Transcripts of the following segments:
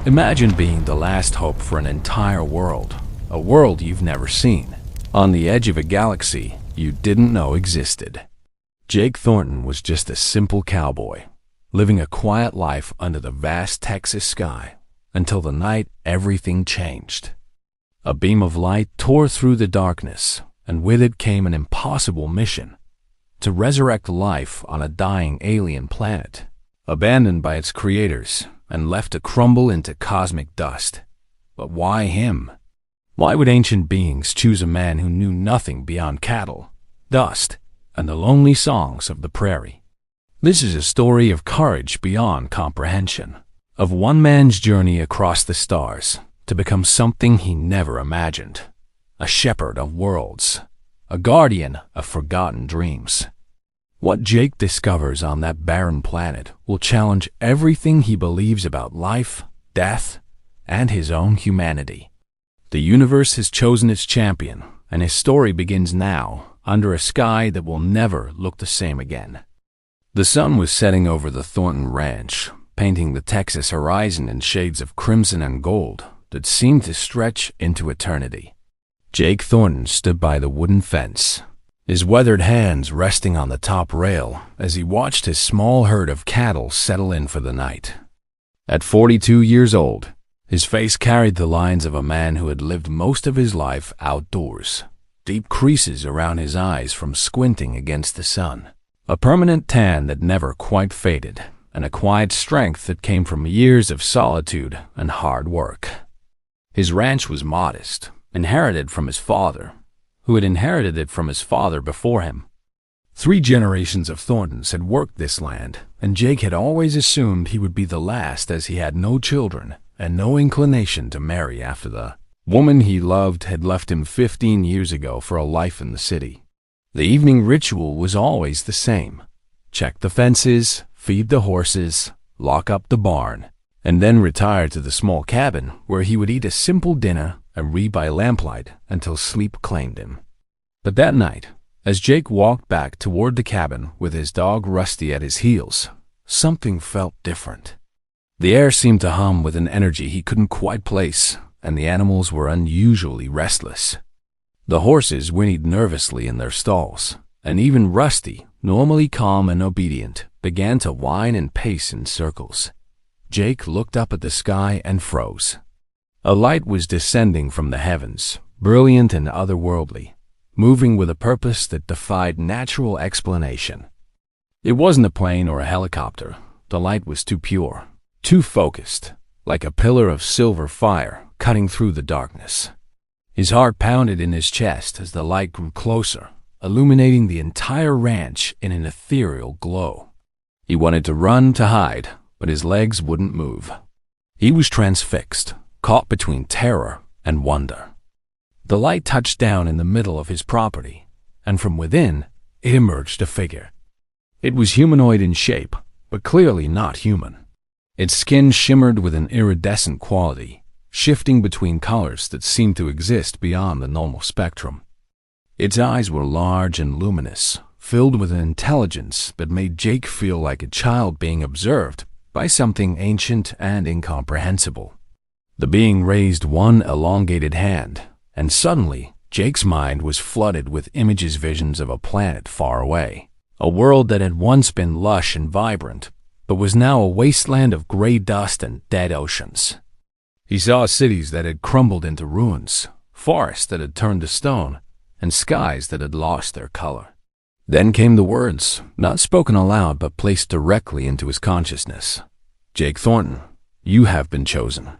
Imagine being the last hope for an entire world, a world you've never seen, on the edge of a galaxy you didn't know existed. Jake Thornton was just a simple cowboy, living a quiet life under the vast Texas sky, until the night everything changed. A beam of light tore through the darkness, and with it came an impossible mission: to resurrect life on a dying alien planet, abandoned by its creators and left to crumble into cosmic dust. But why him? Why would ancient beings choose a man who knew nothing beyond cattle, dust, and the lonely songs of the prairie? This is a story of courage beyond comprehension, of one man's journey across the stars to become something he never imagined: a shepherd of worlds, a guardian of forgotten dreams. What Jake discovers on that barren planet will challenge everything he believes about life, death, and his own humanity. The universe has chosen its champion, and his story begins now, under a sky that will never look the same again. The sun was setting over the Thornton Ranch, painting the Texas horizon in shades of crimson and gold that seemed to stretch into eternity. Jake Thornton stood by the wooden fence, his weathered hands resting on the top rail as he watched his small herd of cattle settle in for the night. At 42 years old, his face carried the lines of a man who had lived most of his life outdoors, deep creases around his eyes from squinting against the sun, a permanent tan that never quite faded, and a quiet strength that came from years of solitude and hard work. His ranch was modest, inherited from his father, who had inherited it from his father before him. 3 generations of Thorntons had worked this land, and Jake had always assumed he would be the last, as he had no children and no inclination to marry after the woman he loved had left him 15 years ago for a life in the city. The evening ritual was always the same: check the fences, feed the horses, lock up the barn, and then retire to the small cabin where he would eat a simple dinner and read by lamplight until sleep claimed him. But that night, as Jake walked back toward the cabin with his dog Rusty at his heels, something felt different. The air seemed to hum with an energy he couldn't quite place, and the animals were unusually restless. The horses whinnied nervously in their stalls, and even Rusty, normally calm and obedient, began to whine and pace in circles. Jake looked up at the sky and froze. A light was descending from the heavens, brilliant and otherworldly, moving with a purpose that defied natural explanation. It wasn't a plane or a helicopter. The light was too pure, too focused, like a pillar of silver fire cutting through the darkness. His heart pounded in his chest as the light grew closer, illuminating the entire ranch in an ethereal glow. He wanted to run to hide, but his legs wouldn't move. He was transfixed, caught between terror and wonder. The light touched down in the middle of his property, and from within it emerged a figure. It was humanoid in shape, but clearly not human. Its skin shimmered with an iridescent quality, shifting between colors that seemed to exist beyond the normal spectrum. Its eyes were large and luminous, filled with an intelligence that made Jake feel like a child being observed by something ancient and incomprehensible. The being raised one elongated hand, and suddenly Jake's mind was flooded with visions of a planet far away, a world that had once been lush and vibrant, but was now a wasteland of gray dust and dead oceans. He saw cities that had crumbled into ruins, forests that had turned to stone, and skies that had lost their color. Then came the words, not spoken aloud but placed directly into his consciousness. "Jake Thornton, you have been chosen.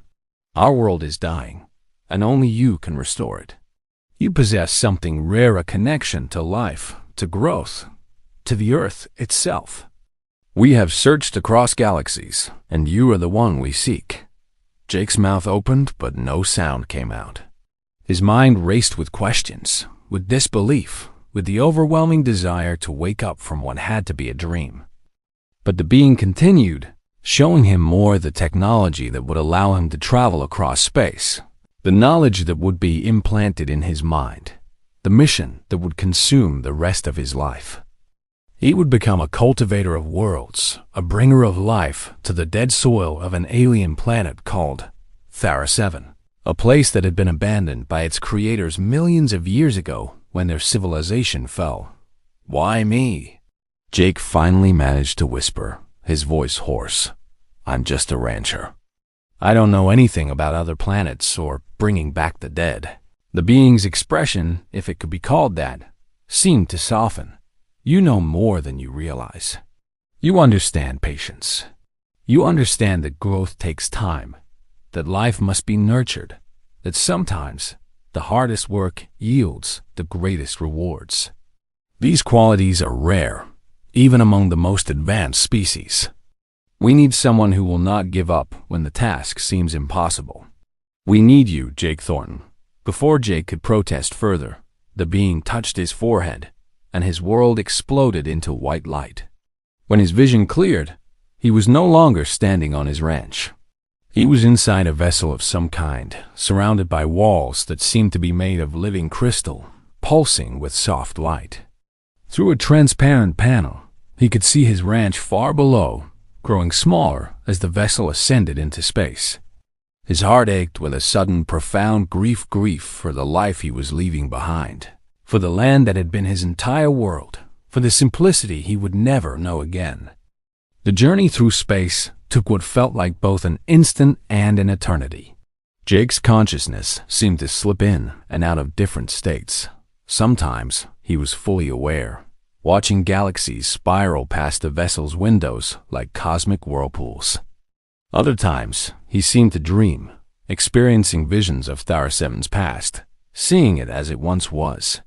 Our world is dying, and only you can restore it. You possess something rare, a connection to life, to growth, to the earth itself. We have searched across galaxies, and you are the one we seek." Jake's mouth opened, but no sound came out. His mind raced with questions, with disbelief, with the overwhelming desire to wake up from what had to be a dream. But the being continued, showing him more the technology that would allow him to travel across space, the knowledge that would be implanted in his mind, the mission that would consume the rest of his life. He would become a cultivator of worlds, a bringer of life to the dead soil of an alien planet called Thara 7, a place that had been abandoned by its creators millions of years ago when their civilization fell. "Why me?" Jake finally managed to whisper, his voice hoarse. "I'm just a rancher. I don't know anything about other planets or bringing back the dead." The being's expression, if it could be called that, seemed to soften. "You know more than you realize. You understand patience. You understand that growth takes time, that life must be nurtured, that sometimes the hardest work yields the greatest rewards. These qualities are rare, even among the most advanced species. We need someone who will not give up when the task seems impossible. We need you, Jake Thornton." Before Jake could protest further, the being touched his forehead, and his world exploded into white light. When his vision cleared, he was no longer standing on his ranch. He was inside a vessel of some kind, surrounded by walls that seemed to be made of living crystal, pulsing with soft light. Through a transparent panel, he could see his ranch far below, growing smaller as the vessel ascended into space. His heart ached with a sudden, profound grief for the life he was leaving behind, for the land that had been his entire world, for the simplicity he would never know again. The journey through space took what felt like both an instant and an eternity. Jake's consciousness seemed to slip in and out of different states. Sometimes he was fully aware, watching galaxies spiral past the vessel's windows like cosmic whirlpools. Other times, he seemed to dream, experiencing visions of Thara 7's past, seeing it as it once was.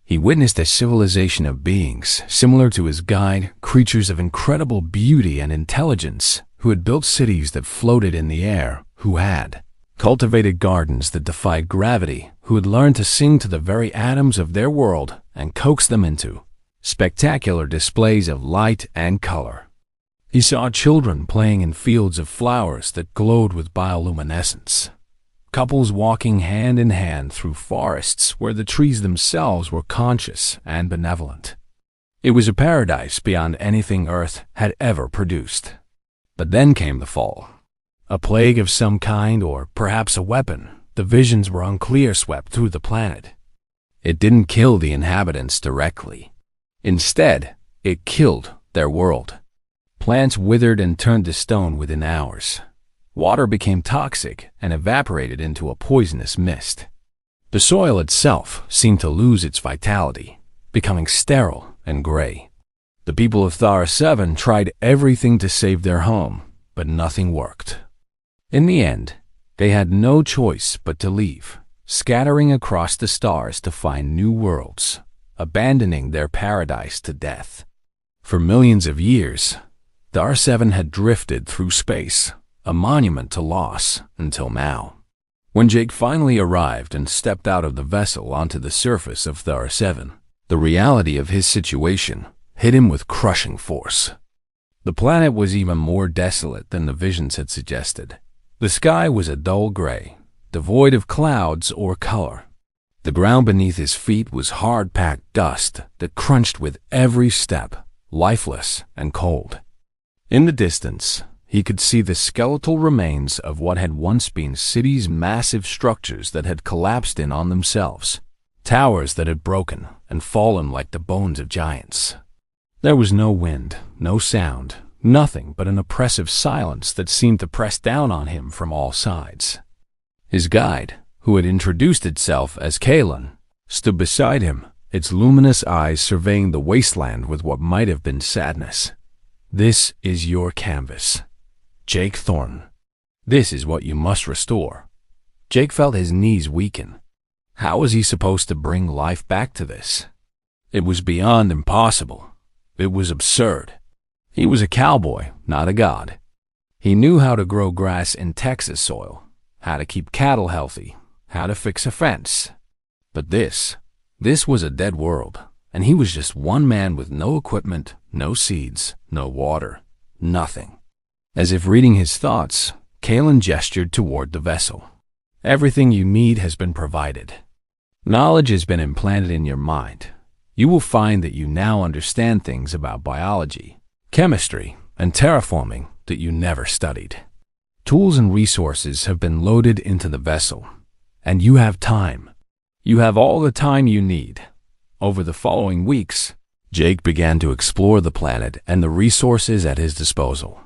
He witnessed a civilization of beings, similar to his guide, creatures of incredible beauty and intelligence, who had built cities that floated in the air, who had cultivated gardens that defied gravity, who had learned to sing to the very atoms of their world and coax them into spectacular displays of light and color. He saw children playing in fields of flowers that glowed with bioluminescence, couples walking hand in hand through forests where the trees themselves were conscious and benevolent. It was a paradise beyond anything Earth had ever produced. But then came the fall. A plague of some kind, or perhaps a weapon, the visions were unclear, swept through the planet. It didn't kill the inhabitants directly. Instead, it killed their world. Plants withered and turned to stone within hours. Water became toxic and evaporated into a poisonous mist. The soil itself seemed to lose its vitality, becoming sterile and gray. The people of Thara 7 tried everything to save their home, but nothing worked. In the end, they had no choice but to leave, scattering across the stars to find new worlds, abandoning their paradise to death. For millions of years, Thara 7 had drifted through space, a monument to loss, until now. When Jake finally arrived and stepped out of the vessel onto the surface of Thara 7, the reality of his situation hit him with crushing force. The planet was even more desolate than the visions had suggested. The sky was a dull gray, devoid of clouds or color. The ground beneath his feet was hard-packed dust that crunched with every step, lifeless and cold. In the distance, he could see the skeletal remains of what had once been cities' massive structures that had collapsed in on themselves, towers that had broken and fallen like the bones of giants. There was no wind, no sound, nothing but an oppressive silence that seemed to press down on him from all sides. His guide, who had introduced itself as Kalen, stood beside him, its luminous eyes surveying the wasteland with what might have been sadness. "This is your canvas, Jake Thornton. This is what you must restore." Jake felt his knees weaken. How was he supposed to bring life back to this? It was beyond impossible. It was absurd. He was a cowboy, not a god. He knew how to grow grass in Texas soil, how to keep cattle healthy, how to fix a fence. But this was a dead world, and he was just one man with no equipment, no seeds, no water, nothing. As if reading his thoughts, Kalen gestured toward the vessel. "Everything you need has been provided. Knowledge has been implanted in your mind. You will find that you now understand things about biology, chemistry, and terraforming that you never studied. Tools and resources have been loaded into the vessel, and you have time. You have all the time you need. Over the following weeks, Jake began to explore the planet and the resources at his disposal.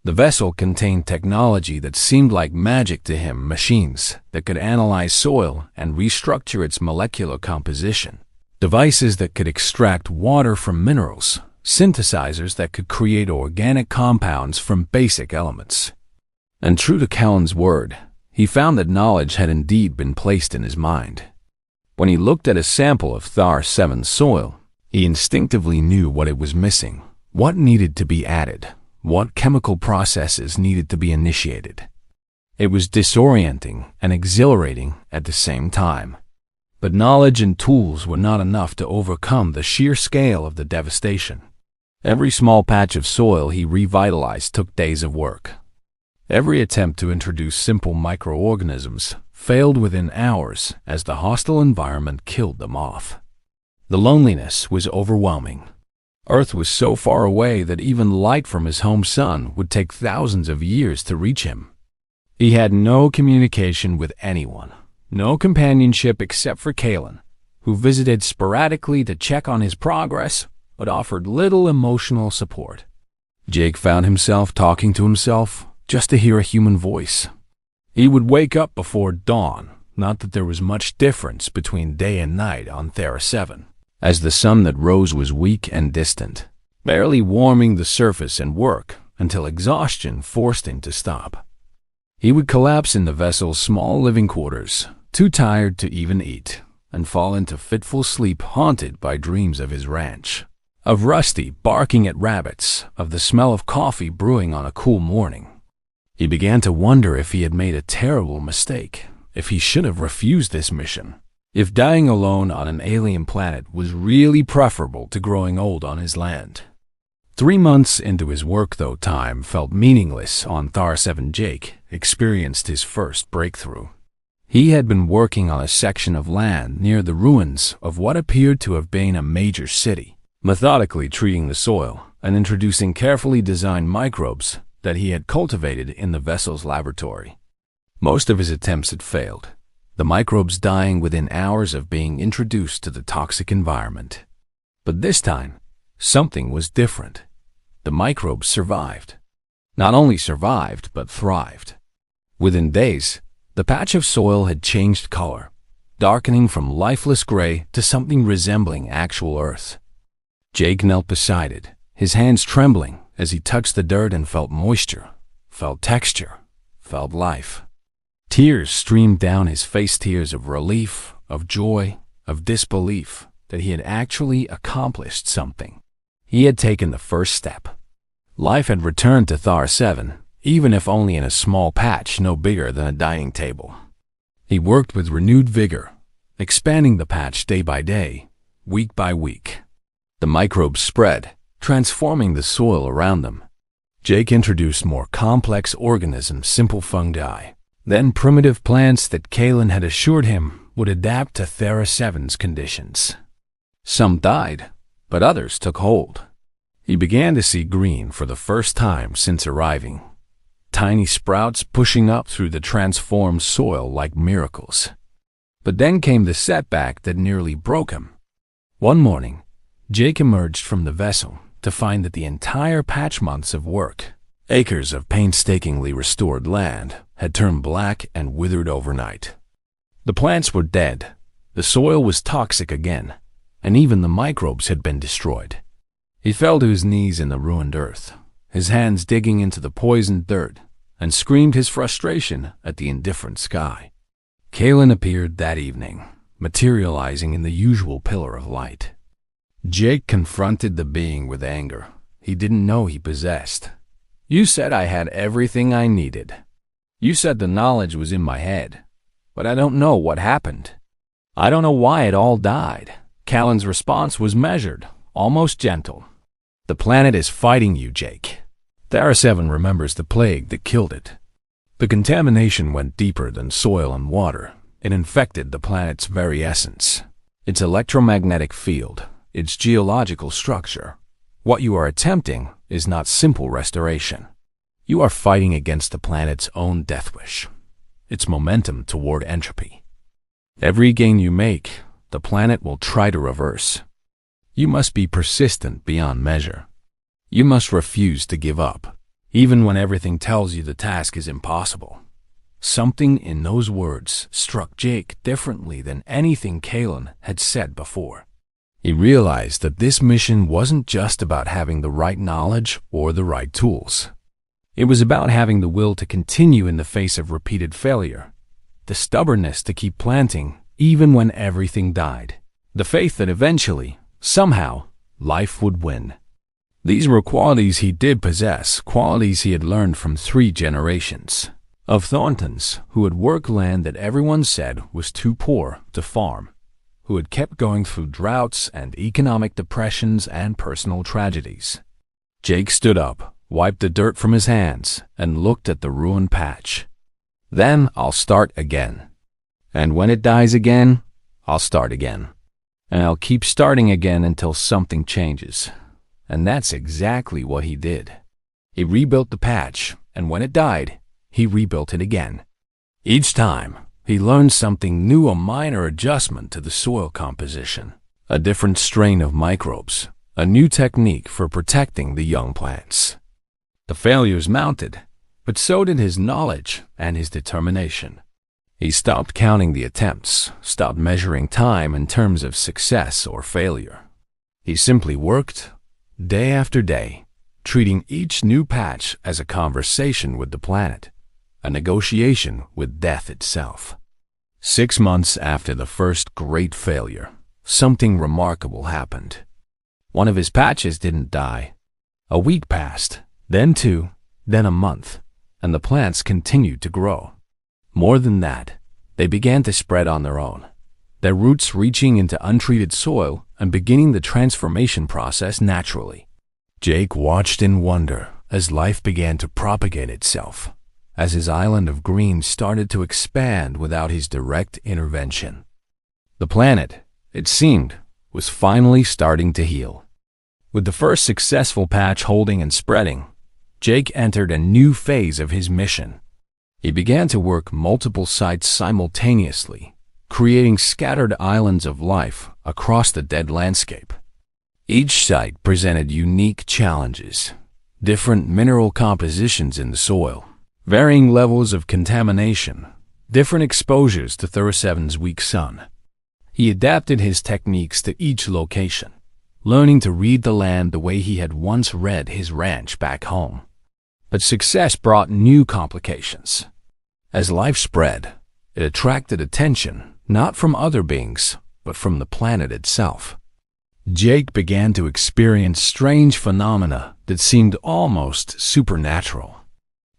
The vessel contained technology that seemed like magic to him, machines that could analyze soil and restructure its molecular composition, devices that could extract water from minerals, synthesizers that could create organic compounds from basic elements. And true to Callan's word, he found that knowledge had indeed been placed in his mind. When he looked at a sample of Thar 7 soil, he instinctively knew what it was missing, what needed to be added, what chemical processes needed to be initiated. It was disorienting and exhilarating at the same time. But knowledge and tools were not enough to overcome the sheer scale of the devastation. Every small patch of soil he revitalized took days of work. Every attempt to introduce simple microorganisms failed within hours as the hostile environment killed them off. The loneliness was overwhelming. Earth was so far away that even light from his home sun would take thousands of years to reach him. He had no communication with anyone, no companionship except for Callan, who visited sporadically to check on his progress but offered little emotional support. Jake found himself talking to himself just to hear a human voice. He would wake up before dawn, not that there was much difference between day and night on Thera 7, as the sun that rose was weak and distant, barely warming the surface and work until exhaustion forced him to stop. He would collapse in the vessel's small living quarters, too tired to even eat, and fall into fitful sleep haunted by dreams of his ranch, of Rusty barking at rabbits, of the smell of coffee brewing on a cool morning. He began to wonder if he had made a terrible mistake, if he should have refused this mission, if dying alone on an alien planet was really preferable to growing old on his land. 3 months into his work, though time felt meaningless on Thar 7, Jake experienced his first breakthrough. He had been working on a section of land near the ruins of what appeared to have been a major city, methodically treating the soil and introducing carefully designed microbes that he had cultivated in the vessel's laboratory. Most of his attempts had failed, the microbes dying within hours of being introduced to the toxic environment. But this time, something was different. The microbes survived. Not only survived, but thrived. Within days, the patch of soil had changed color, darkening from lifeless gray to something resembling actual earth. Jake knelt beside it, his hands trembling as he touched the dirt and felt moisture, felt texture, felt life. Tears streamed down his face, tears of relief, of joy, of disbelief that he had actually accomplished something. He had taken the first step. Life had returned to Thar 7, even if only in a small patch no bigger than a dining table. He worked with renewed vigor, expanding the patch day by day, week by week. The microbes spread, transforming the soil around them. Jake introduced more complex organisms, simple fungi, then primitive plants that Callan had assured him would adapt to Thera 7's conditions. Some died, but others took hold. He began to see green for the first time since arriving, tiny sprouts pushing up through the transformed soil like miracles. But then came the setback that nearly broke him. One morning, Jake emerged from the vessel to find that the entire patch months of work, acres of painstakingly restored land, had turned black and withered overnight. The plants were dead, the soil was toxic again, and even the microbes had been destroyed. He fell to his knees in the ruined earth, his hands digging into the poisoned dirt, and screamed his frustration at the indifferent sky. Callan appeared that evening, materializing in the usual pillar of light. Jake confronted the being with anger he didn't know he possessed. "You said I had everything I needed. You said the knowledge was in my head, but I don't know what happened. I don't know why it all died." Callan's response was measured, almost gentle. "The planet is fighting you, Jake." Thera 7 remembers the plague that killed it. The contamination went deeper than soil and water. It infected the planet's very essence, its electromagnetic field, its geological structure. What you are attempting is not simple restoration. You are fighting against the planet's own death wish, its momentum toward entropy. Every gain you make, the planet will try to reverse. You must be persistent beyond measure. You must refuse to give up, even when everything tells you the task is impossible. Something in those words struck Jake differently than anything Kalen had said before. He realized that this mission wasn't just about having the right knowledge or the right tools. It was about having the will to continue in the face of repeated failure, the stubbornness to keep planting even when everything died, the faith that eventually, somehow, life would win. These were qualities he did possess, qualities he had learned from 3 generations of Thorntons who had worked land that everyone said was too poor to farm, who had kept going through droughts and economic depressions and personal tragedies. Jake stood up, wiped the dirt from his hands, and looked at the ruined patch. Then I'll start again. And when it dies again, I'll start again. And I'll keep starting again until something changes. And that's exactly what he did. He rebuilt the patch, and when it died, he rebuilt it again. Each time, he learned something new, a minor adjustment to the soil composition, a different strain of microbes, a new technique for protecting the young plants. The failures mounted, but so did his knowledge and his determination. He stopped counting the attempts, stopped measuring time in terms of success or failure. He simply worked, day after day, treating each new patch as a conversation with the planet, a negotiation with death itself. 6 months after the first great failure, something remarkable happened. One of his patches didn't die. A week passed, then 2, then a month, and the plants continued to grow. More than that, they began to spread on their own, their roots reaching into untreated soil and beginning the transformation process naturally. Jake watched in wonder as life began to propagate itself, as his island of green started to expand without his direct intervention. The planet, it seemed, was finally starting to heal. With the first successful patch holding and spreading, Jake entered a new phase of his mission. He began to work multiple sites simultaneously, creating scattered islands of life across the dead landscape. Each site presented unique challenges, different mineral compositions in the soil, varying levels of contamination, different exposures to 37's weak sun. He adapted his techniques to each location, learning to read the land the way he had once read his ranch back home. But success brought new complications. As life spread, it attracted attention, not from other beings, but from the planet itself. Jake began to experience strange phenomena that seemed almost supernatural.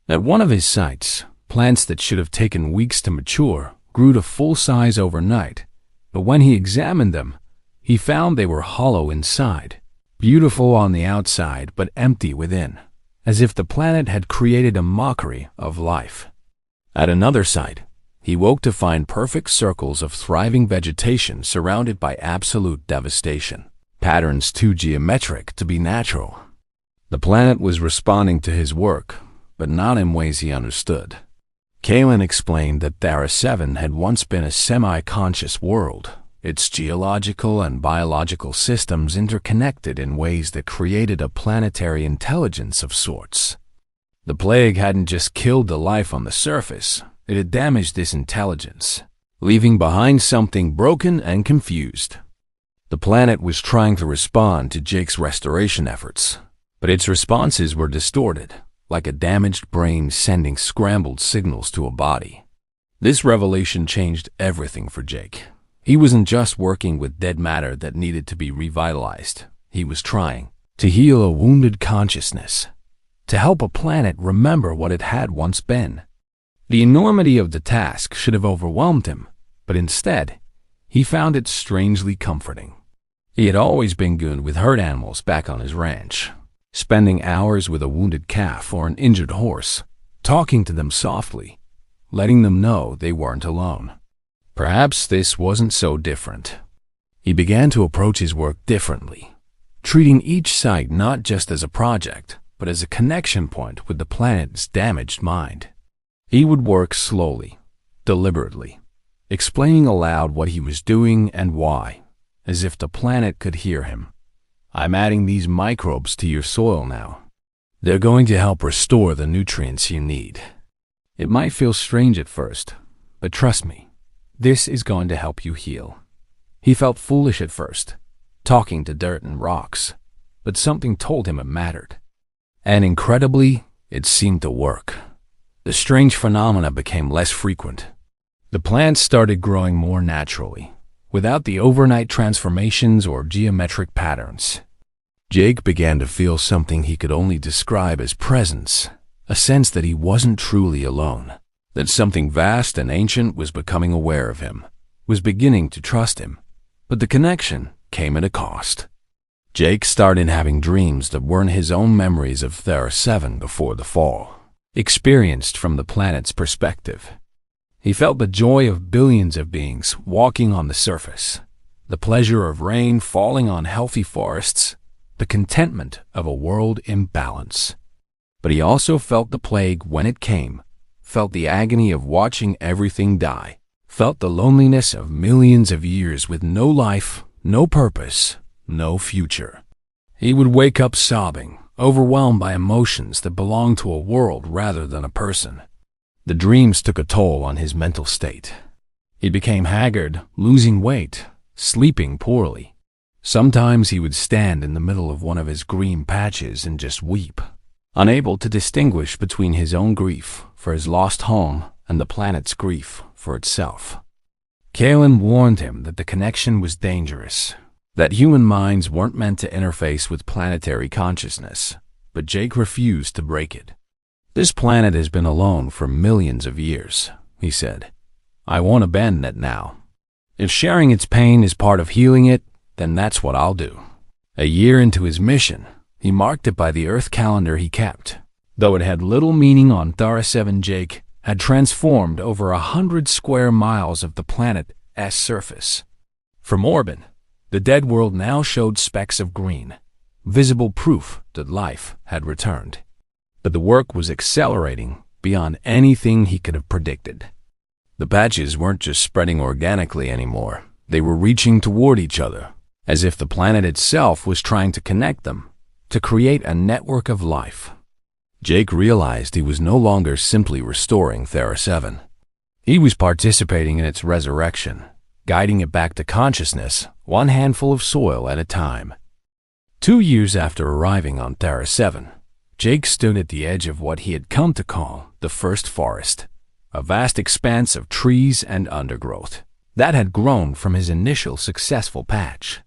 At one of his sites, plants that should have taken weeks to mature grew to full size overnight, but when he examined them, he found they were hollow inside, beautiful on the outside but empty within, as if the planet had created a mockery of life. At another site, he woke to find perfect circles of thriving vegetation surrounded by absolute devastation, patterns too geometric to be natural. The planet was responding to his work, but not in ways he understood. Kalen explained that Thera 7 had once been a semi-conscious world, its geological and biological systems interconnected in ways that created a planetary intelligence of sorts. The plague hadn't just killed the life on the surface, it had damaged this intelligence, leaving behind something broken and confused. The planet was trying to respond to Jake's restoration efforts, but its responses were distorted, like a damaged brain sending scrambled signals to a body. This revelation changed everything for Jake. He wasn't just working with dead matter that needed to be revitalized. He was trying to heal a wounded consciousness, to help a planet remember what it had once been. The enormity of the task should have overwhelmed him, but instead, he found it strangely comforting. He had always been good with herd animals back on his ranch, spending hours with a wounded calf or an injured horse, talking to them softly, letting them know they weren't alone. Perhaps this wasn't so different. He began to approach his work differently, treating each site not just as a project, but as a connection point with the planet's damaged mind. He would work slowly, deliberately, explaining aloud what he was doing and why, as if the planet could hear him. I'm adding these microbes to your soil now. They're going to help restore the nutrients you need. It might feel strange at first, but trust me, this is going to help you heal. He felt foolish at first, talking to dirt and rocks, but something told him it mattered. And incredibly, it seemed to work. The strange phenomena became less frequent. The plants started growing more naturally, without the overnight transformations or geometric patterns. Jake began to feel something he could only describe as presence, a sense that he wasn't truly alone, that something vast and ancient was becoming aware of him, was beginning to trust him. But the connection came at a cost. Jake started having dreams that weren't his own memories of Thera 7 before the fall, experienced from the planet's perspective. He felt the joy of billions of beings walking on the surface, the pleasure of rain falling on healthy forests, the contentment of a world in balance. But he also felt the plague when it came, felt the agony of watching everything die, felt the loneliness of millions of years with no life, no purpose, no future. He would wake up sobbing, overwhelmed by emotions that belonged to a world rather than a person. The dreams took a toll on his mental state. He became haggard, losing weight, sleeping poorly. Sometimes he would stand in the middle of one of his green patches and just weep, unable to distinguish between his own grief for his lost home and the planet's grief for itself. Kalen warned him that the connection was dangerous, that human minds weren't meant to interface with planetary consciousness, but Jake refused to break it. This planet has been alone for millions of years, he said. I won't abandon it now. If sharing its pain is part of healing it, then that's what I'll do. A year into his mission, he marked it by the Earth calendar he kept. Though it had little meaning on Thera 7, Jake had transformed over 100 square miles of the planet's surface. From orbit, the dead world now showed specks of green, visible proof that life had returned. But the work was accelerating beyond anything he could have predicted. The patches weren't just spreading organically anymore. They were reaching toward each other, as if the planet itself was trying to connect them, to create a network of life. Jake realized he was no longer simply restoring Thera 7. He was participating in its resurrection, guiding it back to consciousness, one handful of soil at a time. 2 years after arriving on Thera 7, Jake stood at the edge of what he had come to call the first forest, a vast expanse of trees and undergrowth that had grown from his initial successful patch.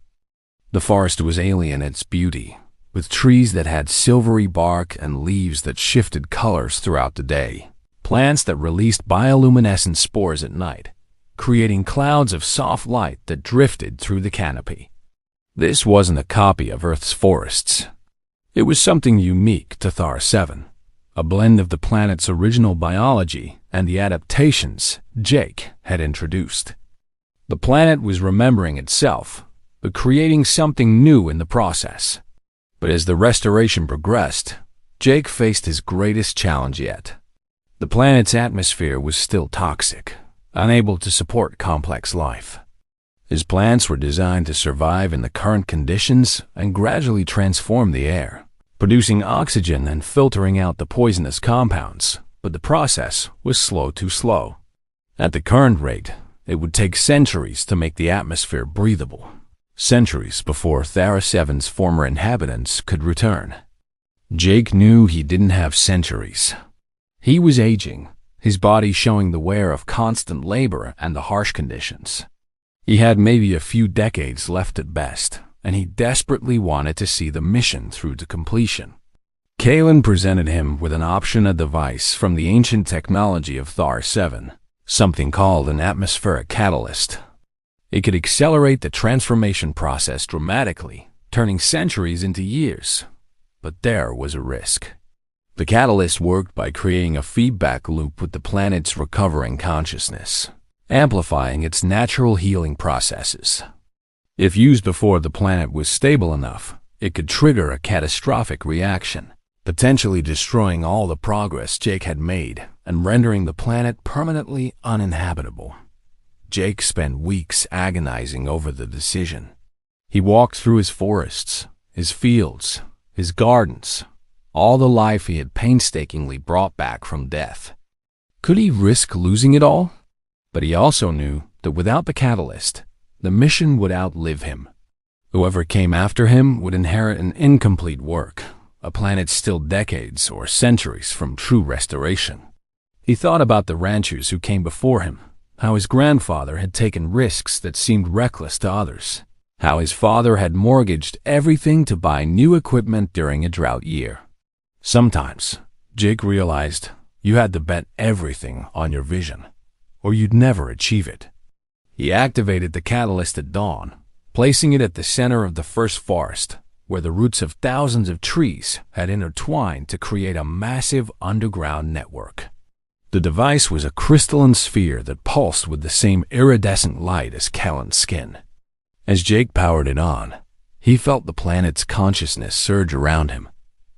The forest was alien in its beauty, with trees that had silvery bark and leaves that shifted colors throughout the day, plants that released bioluminescent spores at night, creating clouds of soft light that drifted through the canopy. This wasn't a copy of Earth's forests. It was something unique to Thera 7, a blend of the planet's original biology and the adaptations Jake had introduced. The planet was remembering itself, but creating something new in the process. But as the restoration progressed, Jake faced his greatest challenge yet. The planet's atmosphere was still toxic, unable to support complex life. His plants were designed to survive in the current conditions and gradually transform the air, producing oxygen and filtering out the poisonous compounds, but the process was too slow. At the current rate, it would take centuries to make the atmosphere breathable, centuries before Thera 7's former inhabitants could return. Jake knew he didn't have centuries. He was aging, his body showing the wear of constant labor and the harsh conditions. He had maybe a few decades left at best, and he desperately wanted to see the mission through to completion. Kalen presented him with an option, a device from the ancient technology of Thera 7, something called an atmospheric catalyst. It could accelerate the transformation process dramatically, turning centuries into years. But there was a risk. The catalyst worked by creating a feedback loop with the planet's recovering consciousness, amplifying its natural healing processes. If used before the planet was stable enough, it could trigger a catastrophic reaction, potentially destroying all the progress Jake had made and rendering the planet permanently uninhabitable. Jake spent weeks agonizing over the decision. He walked through his forests, his fields, his gardens, all the life he had painstakingly brought back from death. Could he risk losing it all? But he also knew that without the catalyst, the mission would outlive him. Whoever came after him would inherit an incomplete work, a planet still decades or centuries from true restoration. He thought about the ranchers who came before him, how his grandfather had taken risks that seemed reckless to others, how his father had mortgaged everything to buy new equipment during a drought year. Sometimes, Jake realized you had to bet everything on your vision, or you'd never achieve it. He activated the catalyst at dawn, placing it at the center of the first forest, where the roots of thousands of trees had intertwined to create a massive underground network. The device was a crystalline sphere that pulsed with the same iridescent light as Kellen's skin. As Jake powered it on, he felt the planet's consciousness surge around him,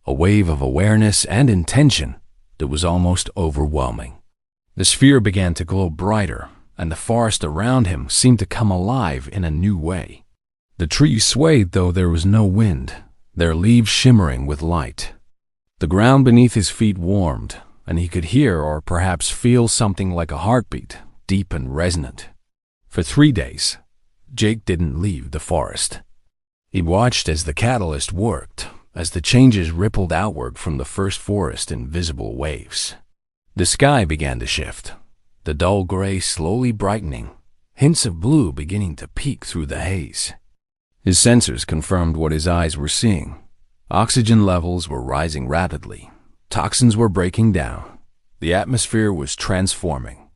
a wave of awareness and intention that was almost overwhelming. The sphere began to glow brighter, and the forest around him seemed to come alive in a new way. The trees swayed though there was no wind, their leaves shimmering with light. The ground beneath his feet warmed, and he could hear or perhaps feel something like a heartbeat, deep and resonant. For 3 days, Jake didn't leave the forest. He watched as the catalyst worked, as the changes rippled outward from the first forest in visible waves. The sky began to shift, the dull gray slowly brightening, hints of blue beginning to peek through the haze. His sensors confirmed what his eyes were seeing. Oxygen levels were rising rapidly. Toxins were breaking down. The atmosphere was transforming.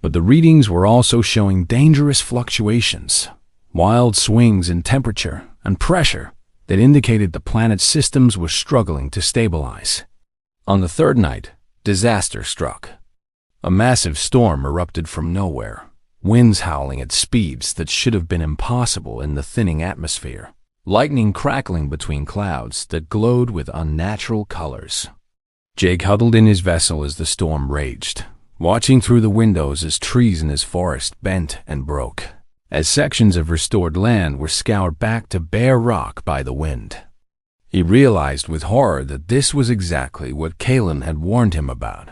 But the readings were also showing dangerous fluctuations, wild swings in temperature and pressure that indicated the planet's systems were struggling to stabilize. On the third night, disaster struck. A massive storm erupted from nowhere, winds howling at speeds that should have been impossible in the thinning atmosphere, lightning crackling between clouds that glowed with unnatural colors. Jake huddled in his vessel as the storm raged, watching through the windows as trees in his forest bent and broke, as sections of restored land were scoured back to bare rock by the wind. He realized with horror that this was exactly what Kalen had warned him about.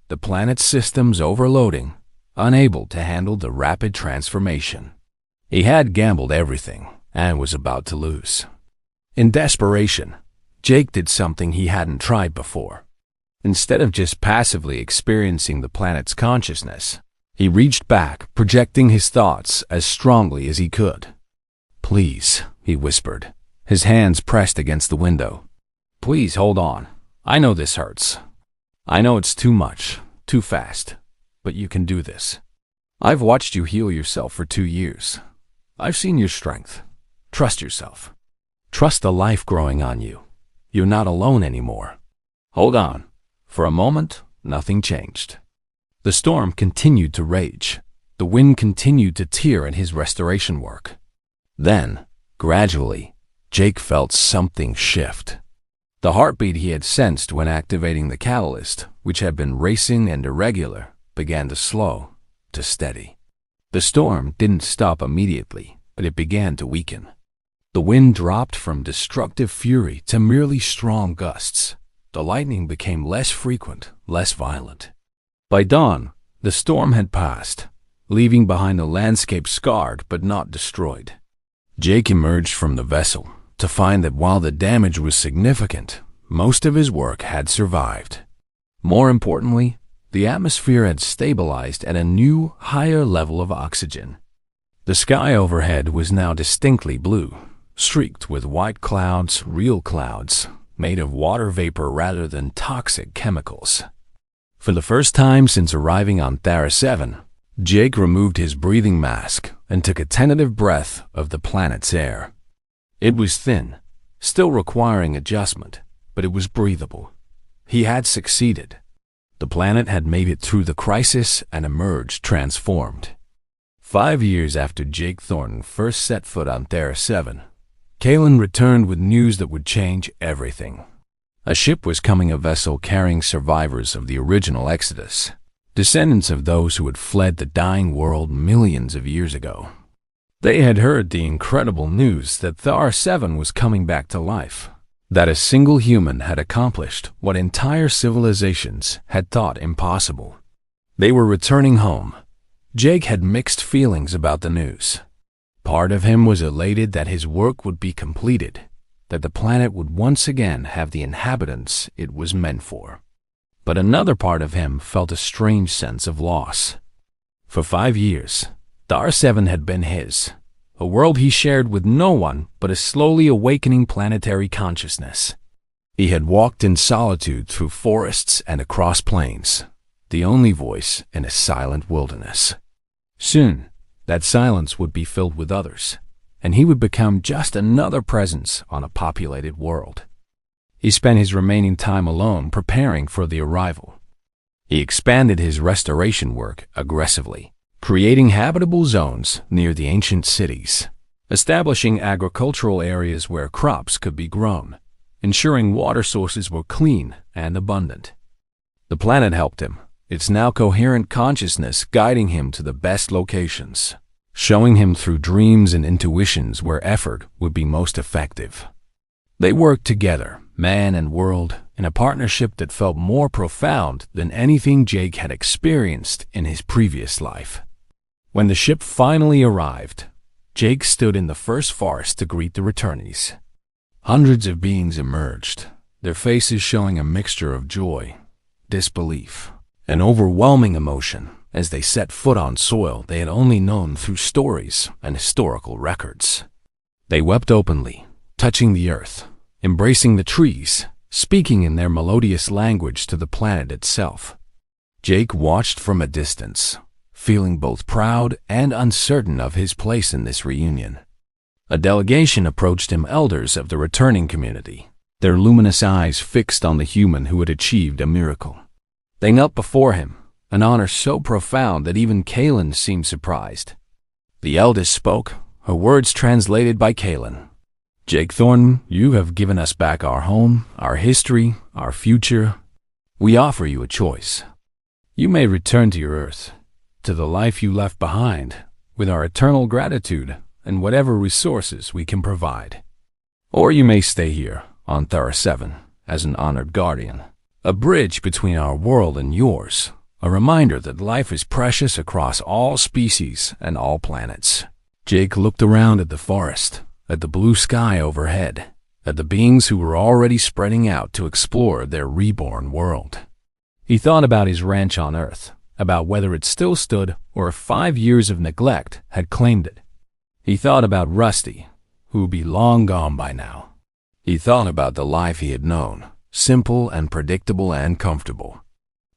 The planet's systems overloading, unable to handle the rapid transformation. He had gambled everything and was about to lose. In desperation, Jake did something he hadn't tried before. Instead of just passively experiencing the planet's consciousness, he reached back, projecting his thoughts as strongly as he could. "Please," he whispered, his hands pressed against the window. "Please hold on. I know this hurts. I know it's too much, too fast, but you can do this. I've watched you heal yourself for 2 years. I've seen your strength. Trust yourself. Trust the life growing on you. You're not alone anymore. Hold on." For a moment, nothing changed. The storm continued to rage. The wind continued to tear at his restoration work. Then, gradually, Jake felt something shift. The heartbeat he had sensed when activating the catalyst, which had been racing and irregular, began to slow, to steady. The storm didn't stop immediately, but it began to weaken. The wind dropped from destructive fury to merely strong gusts. The lightning became less frequent, less violent. By dawn, the storm had passed, leaving behind a landscape scarred but not destroyed. Jake emerged from the vessel to find that while the damage was significant, most of his work had survived. More importantly, the atmosphere had stabilized at a new, higher level of oxygen. The sky overhead was now distinctly blue, streaked with white clouds, real clouds, made of water vapor rather than toxic chemicals. For the first time since arriving on Thera 7, Jake removed his breathing mask and took a tentative breath of the planet's air. It was thin, still requiring adjustment, but it was breathable. He had succeeded. The planet had made it through the crisis and emerged transformed. 5 years after Jake Thornton first set foot on Thera 7, Kalen returned with news that would change everything. A ship was coming, a vessel carrying survivors of the original Exodus, descendants of those who had fled the dying world millions of years ago. They had heard the incredible news that Thar 7 was coming back to life, that a single human had accomplished what entire civilizations had thought impossible. They were returning home. Jake had mixed feelings about the news. Part of him was elated that his work would be completed, that the planet would once again have the inhabitants it was meant for. But another part of him felt a strange sense of loss. For 5 years, Thar 7 had been his, a world he shared with no one but a slowly awakening planetary consciousness. He had walked in solitude through forests and across plains, the only voice in a silent wilderness. Soon, that silence would be filled with others, and he would become just another presence on a populated world. He spent his remaining time alone preparing for the arrival. He expanded his restoration work aggressively, creating habitable zones near the ancient cities, establishing agricultural areas where crops could be grown, ensuring water sources were clean and abundant. The planet helped him, its now coherent consciousness guiding him to the best locations, showing him through dreams and intuitions where effort would be most effective. They worked together, man and world, in a partnership that felt more profound than anything Jake had experienced in his previous life. When the ship finally arrived, Jake stood in the first forest to greet the returnees. Hundreds of beings emerged, their faces showing a mixture of joy, disbelief, and overwhelming emotion as they set foot on soil they had only known through stories and historical records. They wept openly, touching the earth, embracing the trees, speaking in their melodious language to the planet itself. Jake watched from a distance, feeling both proud and uncertain of his place in this reunion. A delegation approached him, elders of the returning community, their luminous eyes fixed on the human who had achieved a miracle. They knelt before him, an honor so profound that even Kalen seemed surprised. The eldest spoke, her words translated by Kalen. "Jake Thornton, you have given us back our home, our history, our future. We offer you a choice. You may return to your Earth, to the life you left behind, with our eternal gratitude and whatever resources we can provide. Or you may stay here, on Thar 7, as an honored guardian, a bridge between our world and yours, a reminder that life is precious across all species and all planets." Jake looked around at the forest, at the blue sky overhead, at the beings who were already spreading out to explore their reborn world. He thought about his ranch on Earth, about whether it still stood or if 5 years of neglect had claimed it. He thought about Rusty, who would be long gone by now. He thought about the life he had known, simple and predictable and comfortable.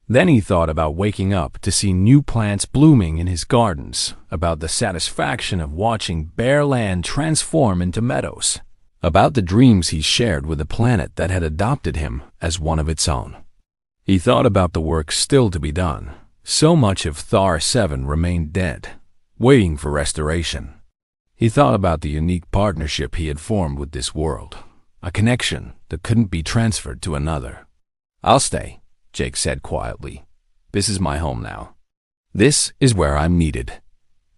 Then he thought about waking up to see new plants blooming in his gardens, about the satisfaction of watching bare land transform into meadows, about the dreams he shared with the planet that had adopted him as one of its own. He thought about the work still to be done. So much of Thar 7 remained dead, waiting for restoration. He thought about the unique partnership he had formed with this world, a connection that couldn't be transferred to another. "I'll stay," Jake said quietly. "This is my home now. This is where I'm needed."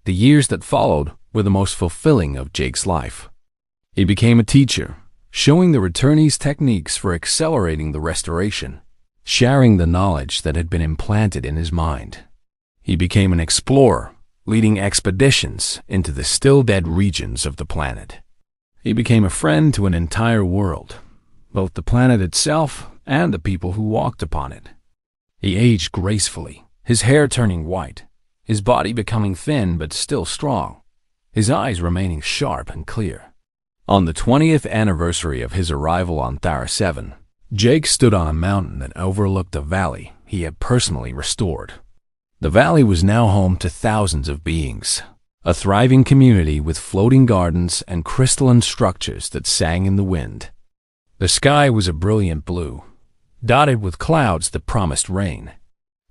The years that followed were the most fulfilling of Jake's life. He became a teacher, showing the returnees techniques for accelerating the restoration, sharing the knowledge that had been implanted in his mind. He became an explorer, leading expeditions into the still-dead regions of the planet. He became a friend to an entire world, both the planet itself and the people who walked upon it. He aged gracefully, his hair turning white, his body becoming thin but still strong, his eyes remaining sharp and clear. On the 20th anniversary of his arrival on Thar 7, Jake stood on a mountain that overlooked a valley he had personally restored. The valley was now home to thousands of beings, a thriving community with floating gardens and crystalline structures that sang in the wind. The sky was a brilliant blue, dotted with clouds that promised rain.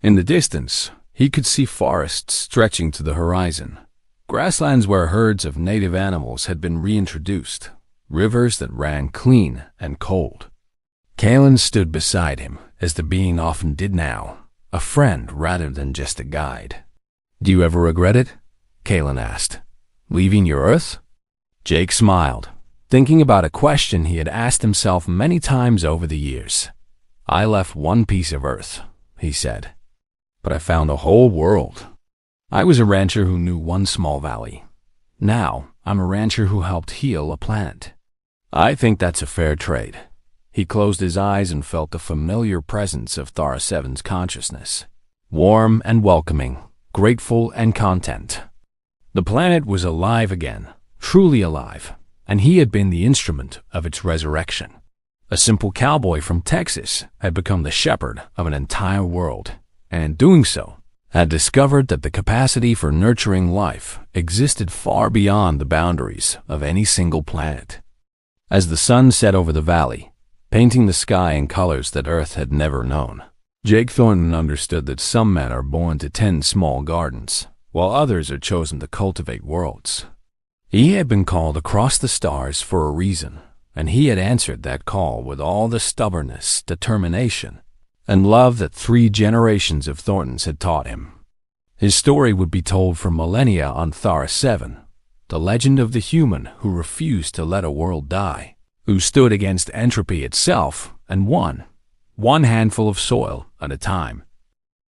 In the distance, he could see forests stretching to the horizon, grasslands where herds of native animals had been reintroduced, rivers that ran clean and cold. Kalen stood beside him, as the being often did now, a friend rather than just a guide. "Do you ever regret it?" Kalen asked. "Leaving your Earth?" Jake smiled, thinking about a question he had asked himself many times over the years. "I left one piece of Earth," he said, "but I found a whole world. I was a rancher who knew one small valley. Now, I'm a rancher who helped heal a planet. I think that's a fair trade." He closed his eyes and felt the familiar presence of Thara 7's consciousness. Warm and welcoming, grateful and content. The planet was alive again, truly alive, and he had been the instrument of its resurrection. A simple cowboy from Texas had become the shepherd of an entire world, and in doing so, had discovered that the capacity for nurturing life existed far beyond the boundaries of any single planet. As the sun set over the valley, painting the sky in colors that Earth had never known, Jake Thornton understood that some men are born to tend small gardens, while others are chosen to cultivate worlds. He had been called across the stars for a reason, and he had answered that call with all the stubbornness, determination, and love that 3 generations of Thorntons had taught him. His story would be told for millennia on Thara 7, the legend of the human who refused to let a world die, who stood against entropy itself and won, one handful of soil at a time.